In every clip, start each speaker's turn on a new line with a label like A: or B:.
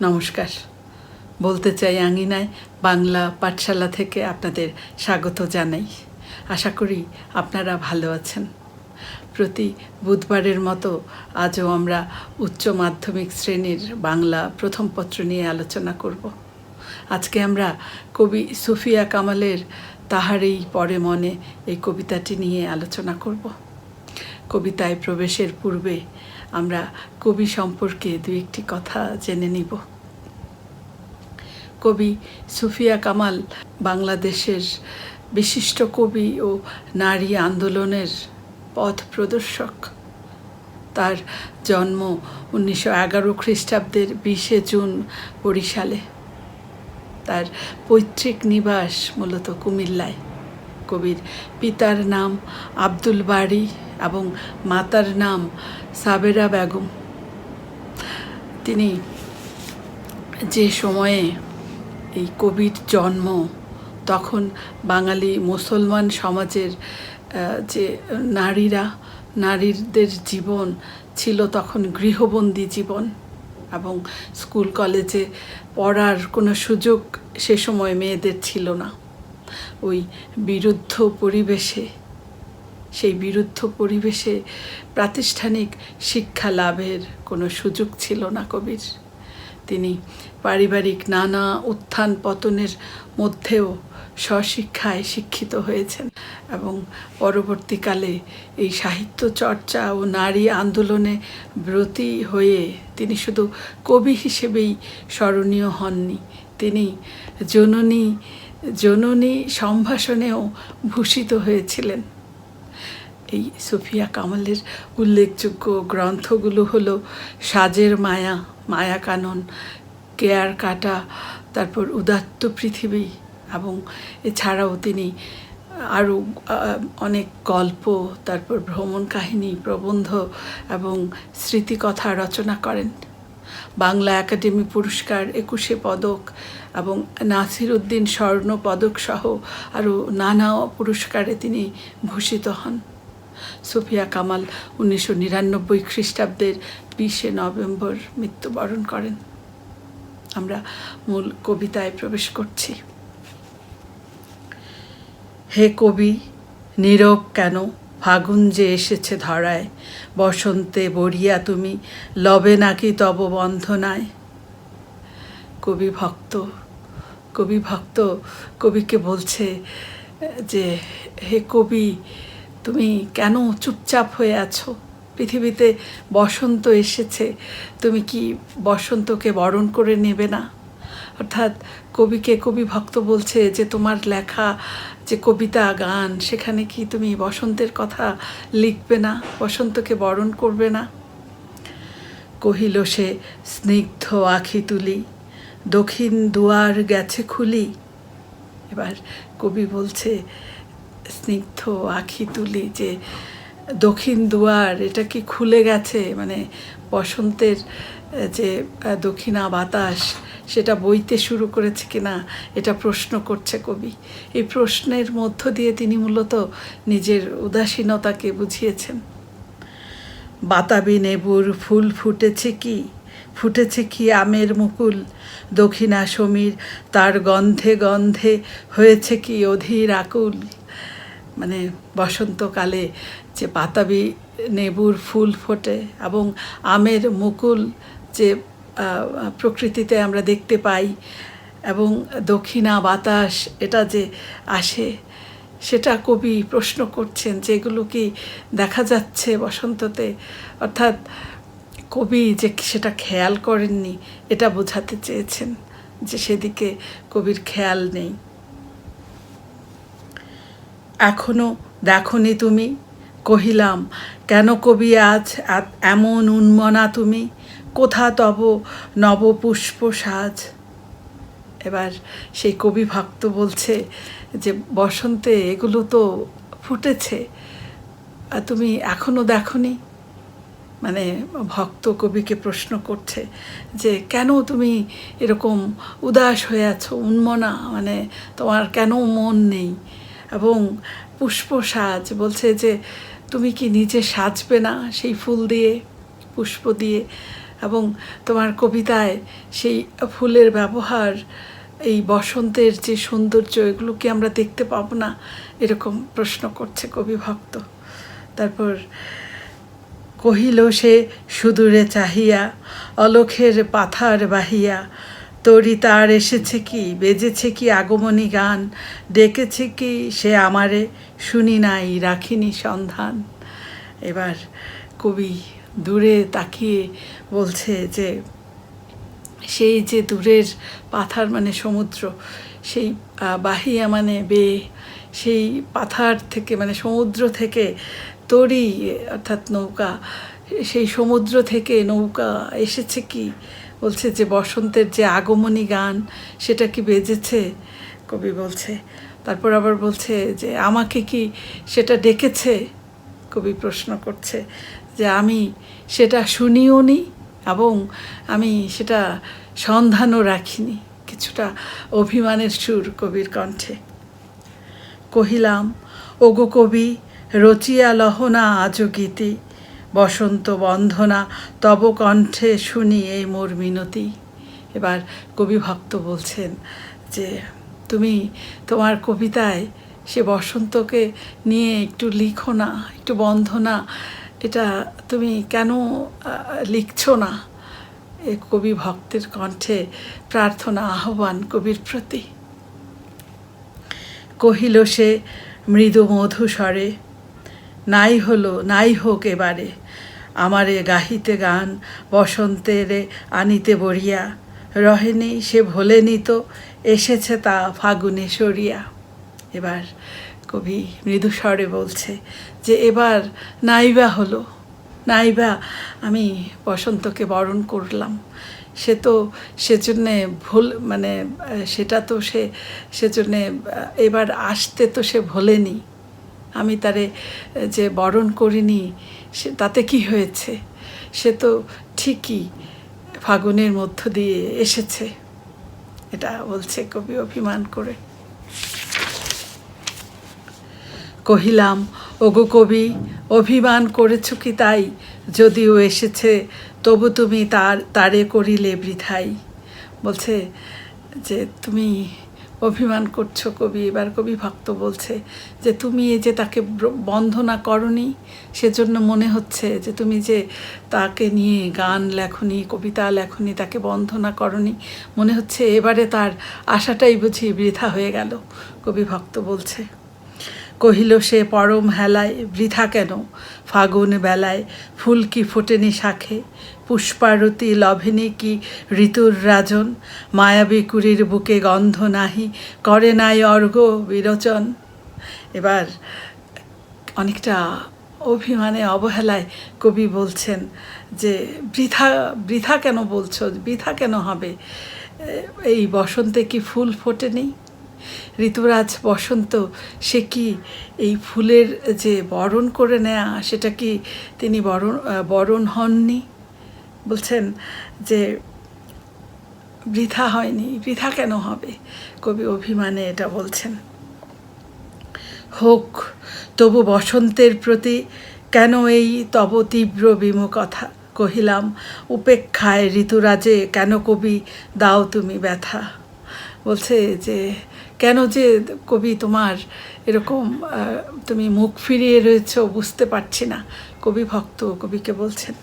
A: নমস্কার। বলতে চাই আঙিনায় বাংলা পাঠশালা থেকে আপনাদের স্বাগত জানাই। আশা করি আপনারা ভালো আছেন। প্রতি বুধবারের মতো আজও আমরা উচ্চ মাধ্যমিক শ্রেণীর বাংলা প্রথম পত্র নিয়ে আলোচনা করব। আজকে আমরা কবি সুফিয়া কামালের তাহারেই পরে মনে এই কবিতাটি নিয়ে আলোচনা করব। কবিতায় প্রবেশের পূর্বে আমরা কবি সম্পর্কে দু একটি কথা জেনে নিব। কবি সুফিয়া কামাল বাংলাদেশের বিশিষ্ট কবি ও নারী আন্দোলনের পথ প্রদর্শক। তার জন্ম 1911 খ্রিস্টাব্দের 20 জুন বরিশালে। তার পৈতৃক নিবাস মূলত কুমিল্লায়। কবির পিতার নাম আব্দুল বারী এবং মাতার নাম সাবেরা বেগম। তিনি যে সময়ে এই কবির জন্ম, তখন বাঙালি মুসলমান সমাজের যে নারীদের জীবন ছিল তখন গৃহবন্দী জীবন, এবং স্কুল কলেজে পড়ার কোনো সুযোগ সে সময় মেয়েদের ছিল না। ওই সেই বিরুদ্ধ পরিবেশে প্রাতিষ্ঠানিক শিক্ষা লাভের কোনো সুযোগ ছিল না কবির। তিনি পারিবারিক নানা উত্থান পতনের মধ্যেও স্বশিক্ষায় শিক্ষিত হয়েছেন এবং পরবর্তীকালে এই সাহিত্য চর্চা ও নারী আন্দোলনে ব্রতী হয়ে তিনি শুধু কবি হিসেবেই স্মরণীয় হননি, তিনি জননী সম্ভাষণেও ভূষিত হয়েছিলেন। এই সুফিয়া কামালের উল্লেখযোগ্য গ্রন্থগুলো হলো সাজের মায়া কানন, কেয়ার কাটা, তারপর উদাত্ত পৃথিবী, এবং এছাড়াও তিনি আরও অনেক গল্প, তারপর ভ্রমণ কাহিনী, প্রবন্ধ এবং স্মৃতিকথা রচনা করেন। বাংলা একাডেমি পুরস্কার 21 পদক এবং নাসির উদ্দিন স্বর্ণ পদক সহ আরও নানা পুরস্কারে তিনি ভূষিত হন। সুফিয়া কামাল 1999 খ্রিস্টাব্দের 20 নভেম্বর মৃত্যুবরণ করেন। আমরা মূল কবিতায় প্রবেশ করছি। হে কবি, নীরব কেন? ফাগুন যে এসেছে ধরায়, বসন্তে বরিয়া তুমি লবে নাকি তব বন্ধনায়। কবি ভক্ত কবিকে বলছে যে, হে কবি, তুমি কেন চুপচাপ হয়ে আছো? পৃথিবীতে বসন্ত এসেছে, তুমি কি বসন্তকে বরণ করে নেবে না? অর্থাৎ কবি ভক্ত বলছে যে তোমার লেখা যে কবিতা গান, সেখানে কি তুমি বসন্তের কথা লিখবে না, বসন্তকে বরণ করবে না? কহিল সে স্নিগ্ধ আখি তুলি, দক্ষিণ দুয়ার গেছে খুলি। এবার কবি বলছে স্নিগ্ধ আখি তুলি, যে দক্ষিণ দুয়ার এটা কি খুলে গেছে, মানে বসন্তের যে দক্ষিণা বাতাস সেটা বইতে শুরু করেছে কিনা, এটা প্রশ্ন করছে কবি। এই প্রশ্নের মধ্য দিয়ে তিনি মূলত নিজের উদাসীনতাকে বুঝিয়েছেন। বাতাবি নেবুর ফুল ফুটেছে কি আমের মুকুল, দক্ষিণা সমীর তার গন্ধে গন্ধে হয়েছে কি অধীর আকুল। মানে বসন্তকালে যে বাতাবি নেবুর ফুল ফোটে এবং আমের মুকুল যে প্রকৃতিতে আমরা দেখতে পাই, এবং দক্ষিণা বাতাস এটা যে আসে, সেটা কবি প্রশ্ন করছেন যে এগুলো কি দেখা যাচ্ছে বসন্ততে। অর্থাৎ কবি যে সেটা খেয়াল করেননি, এটা বোঝাতে চেয়েছেন যে সেদিকে কবির খেয়াল নেই। এখনো দেখনি তুমি, কহিলাম কেন কবি আজ এমন উন্মনা তুমি, কোথা তব নবপুষ্প সাজ। এবার সেই কবি ভক্ত বলছে যে বসন্তে এগুলো তো ফুটেছে, তুমি এখনো দেখনি। মানে ভক্ত কবিকে প্রশ্ন করছে যে কেন তুমি এরকম উদাস হয়ে আছো, উন্মনা, মানে তোমার কেন মন নেই। এবং পুষ্প সাজ বলছে যে তুমি কি নিজে সাজবে না সেই ফুল দিয়ে, পুষ্প দিয়ে। এবং তোমার কবিতায় সেই ফুলের ব্যবহার, এই বসন্তের যে সৌন্দর্য, এগুলো কি আমরা দেখতে পাবো না? এরকম প্রশ্ন করছে কবি ভক্ত। তারপর কহিল সে সুদূরে চাহিয়া, অলখের পাথার বাহিয়া, তরি তার এসেছে কি, বেজেছে কি আগমনী গান, ডেকেছে কি সে আমারে, শুনি নাই রাখিনি সন্ধান। এবার কবি দূরে তাকিয়ে বলছে যে সেই যে দূরের পাথার মানে সমুদ্র, সেই বাহিয়া মানে বেয়ে, সেই পাথার থেকে মানে সমুদ্র থেকে তরি অর্থাৎ নৌকা, সেই সমুদ্র থেকে নৌকা এসেছে কি, বলছে যে বসন্তের যে আগমনী গান সেটা কি বেজেছে, কবি বলছে। তারপর আবার বলছে যে আমাকে কি সেটা ডেকেছে, কবি প্রশ্ন করছে যে আমি সেটা শুনিও নি এবং আমি সেটা সন্ধানও রাখিনি। কিছুটা অভিমানের সুর কবির কণ্ঠে। কহিলাম ওগো কবি, রচিয়া লহনা আজ গীতি, বসন্ত বন্ধনা তব কণ্ঠে শুনি এই মোর মিনতি। এবার কবি ভক্ত বলছেন যে তুমি তোমার কবিতায় সে বসন্তকে নিয়ে একটু লিখো না, একটু বন্ধনা, এটা তুমি কেন লিখছো না? এ কবি ভক্তের কণ্ঠে প্রার্থনা, আহ্বান কবির প্রতি। কহিল সে মৃদু মধু স্বরে, নাই হলো নাই হোক এবারে, আমারে গাহিতে গান বসন্তেরে আনিতে বরিয়া, রহেনি সে ভোলেনি তো এসেছে তা ফাগুনে সরিয়া। এবার কবি মৃদু স্বরে বলছে যে এবার নাইবা হলো, নাইবা আমি বসন্তকে বরণ করলাম, সে তো সেজন্যে ভুল মানে সেটা তো সেজন্যে এবার আসতে তো সে ভোলেনি, আমি তারে যে বরণ করিনি সে তাতে কি হয়েছে, সে তো ঠিকই ফাগুনের মধ্য দিয়ে এসেছে। এটা বলছে কবি অভিমান করে। কহিলাম ওগো কবি, অভিমান করেছ কি তাই, যদিও এসেছে তবু তুমি তারে করিলে বৃথাই। বলছে যে তুমি অভিমান করছো কবি। এবার কবি ভক্ত বলছে যে তুমি এই যে তাকে বন্ধনা করনি, সেজন্য মনে হচ্ছে যে তুমি যে তাকে নিয়ে গান লেখনি, কবিতা লেখনি, তাকে বন্ধনা করনি, মনে হচ্ছে এবারে তার আশাটাই বুঝি বৃথা হয়ে গেল, কবি ভক্ত বলছে। কহিল সে পরম হেলায়, বৃথা কেন ফাগুন বেলায়, ফুল কি ফোটেনি শাখে, পুষ্পারতি লভেনি কি ঋতুর রাজন, মায়াবী কুড়ির বুকে গন্ধ নাহি, করে নাই অর্ঘ্য বিরোচন। এবার অনেকটা অভিমানে অবহেলায় কবি বলছেন যে বৃথা বৃথা কেন বলছো, বৃথা কেন হবে, এই বসন্তে কি ফুল ফোটেনি, ঋতুরাজ বসন্ত সে কি এই ফুলের যে বরণ করে নেয়া সেটা কি তিনি বরণ হননি? বলছেন যে বৃথা হয়নি, বৃথা কেন হবে, কবি অভিমানে এটা বলছেন। হোক তবু বসন্তের প্রতি কেন এই তব তীব্র বিমুখতা, কহিলাম উপেক্ষায় ঋতুরাজে কেন কবি দাও তুমি ব্যথা। বলছে যে কেন যে কবি তোমার এরকম তুমি মুখ ফিরিয়ে রয়েছো বুঝতে পারছি না, কবি ভক্ত কবিকে বলছেন।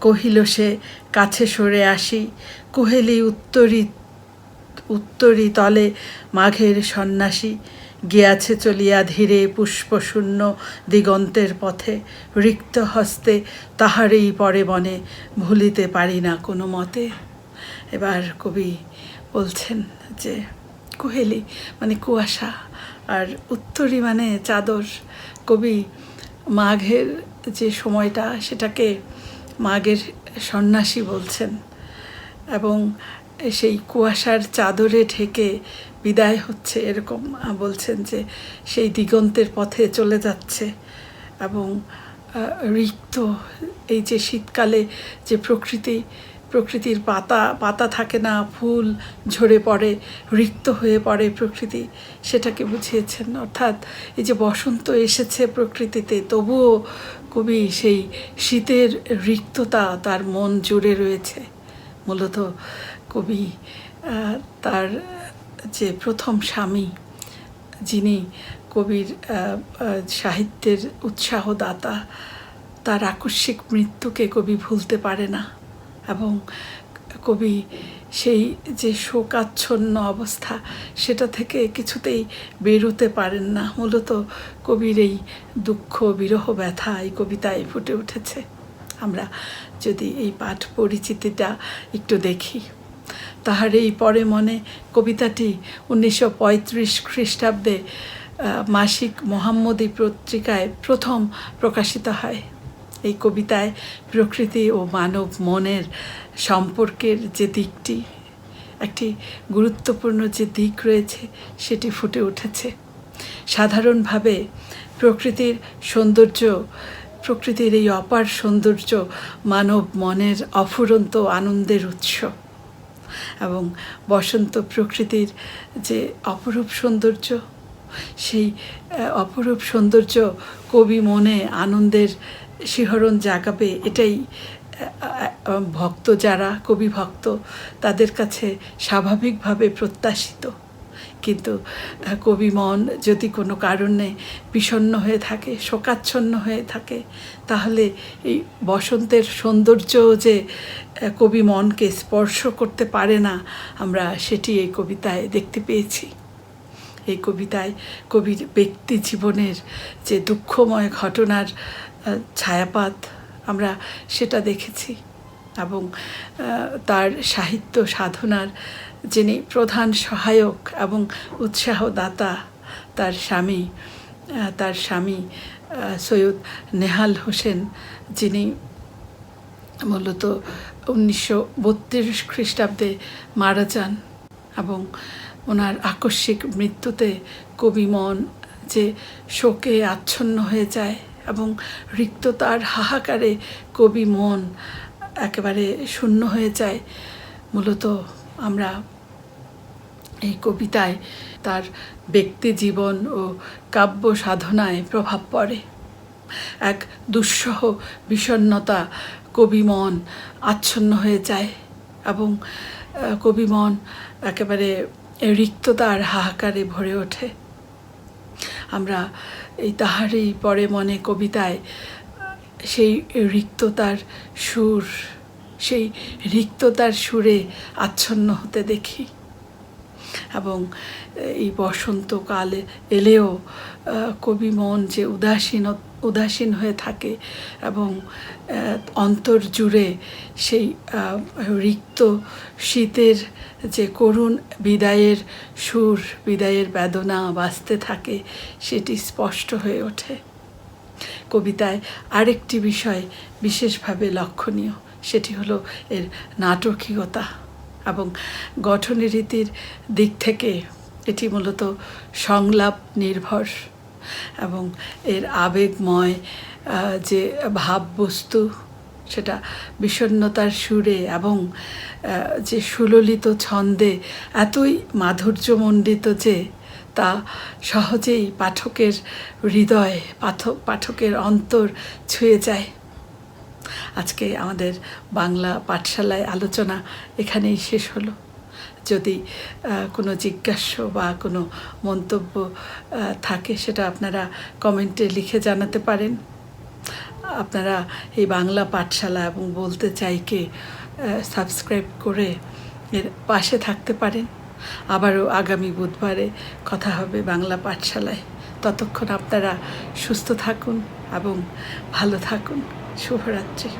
A: কহিল সে কাছে সরে আসি, কুহেলি উত্তরি তলে মাঘের সন্ন্যাসী, গিয়াছে চলিয়া ধীরে পুষ্পশূন্য দিগন্তের পথে, রিক্ত হস্তে তাহারেই পরে মনে, ভুলিতে পারি না কোনো মতে। এবার কবি বলছেন যে কুহেলি মানে কুয়াশা আর উত্তরি মানে চাদর। কবি মাঘের যে সময়টা সেটাকে মাঘের সন্ন্যাসী বলছেন এবং সেই কুয়াশার চাদরে ঢেকে বিদায় হচ্ছে এরকম বলছেন, যে সেই দিগন্তের পথে চলে যাচ্ছে এবং রিক্ত এই যে শীতকালে যে প্রকৃতি প্রকৃতির পাতা পাতা থাকে না, ফুল ঝরে পড়ে, রিক্ত হয়ে পড়ে প্রকৃতি, সেটাকে বুঝিয়েছেন। অর্থাৎ এই যে বসন্ত এসেছে প্রকৃতিতে, তবুও কবি সেই শীতের রিক্ততা তার মন জুড়ে রয়েছে। মূলত কবি তার যে প্রথম স্বামী, যিনি কবির সাহিত্যের উৎসাহদাতা, তার আকস্মিক মৃত্যুকে কবি ভুলতে পারে না, এবং কবি সেই যে শোকাচ্ছন্ন অবস্থা সেটা থেকে কিছুতেই বেরোতে পারেন না। মূলত কবির এই দুঃখ, বিরহ, ব্যথা এই কবিতায় ফুটে উঠেছে। আমরা যদি এই পাঠ পরিচিতিটা একটু দেখি, তাহার এই পরে মনে কবিতাটি 1935 খ্রিস্টাব্দে মাসিক মোহাম্মদী পত্রিকায় প্রথম প্রকাশিত হয়। এই কবিতায় প্রকৃতি ও মানব মনের সম্পর্কের যে দিকটি, একটি গুরুত্বপূর্ণ যে দিক রয়েছে, সেটি ফুটে উঠেছে। সাধারণভাবে প্রকৃতির সৌন্দর্য, প্রকৃতির এই অপার সৌন্দর্য মানব মনের অফুরন্ত আনন্দের উৎস, এবং বসন্ত প্রকৃতির যে অপরূপ সৌন্দর্য, সেই অপরূপ সৌন্দর্য কবি মনে আনন্দের শিহরণ জাগাবে, এটাই ভক্ত যারা, কবি ভক্ত, তাদের কাছে স্বাভাবিকভাবে প্রত্যাশিত। কিন্তু কবি মন যদি কোনো কারণে বিষণ্ণ হয়ে থাকে, শোকাচ্ছন্ন হয়ে থাকে, তাহলে এই বসন্তের সৌন্দর্য যে কবি মনকে স্পর্শ করতে পারে না, আমরা সেটি এই কবিতায় দেখতে পেয়েছি। এই কবিতায় কবির ব্যক্তি জীবনের যে দুঃখময় ঘটনার ছায়াপাত আমরা সেটা দেখেছি, এবং তার সাহিত্য সাধনার যিনি প্রধান সহায়ক এবং উৎসাহদাতা, তার স্বামী সৈয়দ নেহাল হোসেন, যিনি মূলত 1932 খ্রিস্টাব্দে মারা যান, এবং ওনার আকস্মিক মৃত্যুতে কবি মন যে শোকে আচ্ছন্ন হয়ে যায়, এবং রিক্ততার হাহাকারে কবি মন একেবারে শূন্য হয়ে যায়। মূলত আমরা এই কবিতায় তার ব্যক্তি জীবন ও কাব্য সাধনায় প্রভাব পড়ে। এক দুঃসহ বিষণ্ণতা কবি মন আচ্ছন্ন হয়ে যায়, এবং কবি মন একেবারে রিক্ততার হাহাকারে ভরে ওঠে। আমরা এই তাহারই পরে মনে কবিতায় সেই রিক্ততার সুরে আচ্ছন্ন হতে দেখি, এবং এই বসন্তকাল এলেও কবি মন যে উদাসীন হয়ে থাকে, এবং অন্তর জুড়ে সেই রিক্ত শীতের যে করুণ বিদায়ের সুর, বিদায়ের বেদনা বাজতে থাকে, সেটি স্পষ্ট হয়ে ওঠে। কবিতায় আরেকটি বিষয় বিশেষভাবে লক্ষণীয়, সেটি হলো এর নাটকীয়তা, এবং গঠন রীতির দিক থেকে এটি মূলত সংলাপ নির্ভর, এবং এর আবেগময় যে ভাববস্তু, সেটা বিষণ্ণতার সুরে এবং যে সুললিত ছন্দে এতই মাধুর্যমণ্ডিত যে তা সহজেই পাঠকের হৃদয়, পাঠকের অন্তর ছুঁয়ে যায়। আজকে আমাদের বাংলা পাঠশালায় আলোচনা এখানেই শেষ হলো। যদি কোনো জিজ্ঞাসা বা কোনো মন্তব্য থাকে, সেটা আপনারা কমেন্টে লিখে জানাতে পারেন। আপনারা এই বাংলা পাঠশালা এবং বলতে চাইকে সাবস্ক্রাইব করে এর পাশে থাকতে পারেন। আবারও আগামী বুধবারে কথা হবে বাংলা পাঠশালায়। ততক্ষণ আপনারা সুস্থ থাকুন এবং ভালো থাকুন। শুভরাত্রি।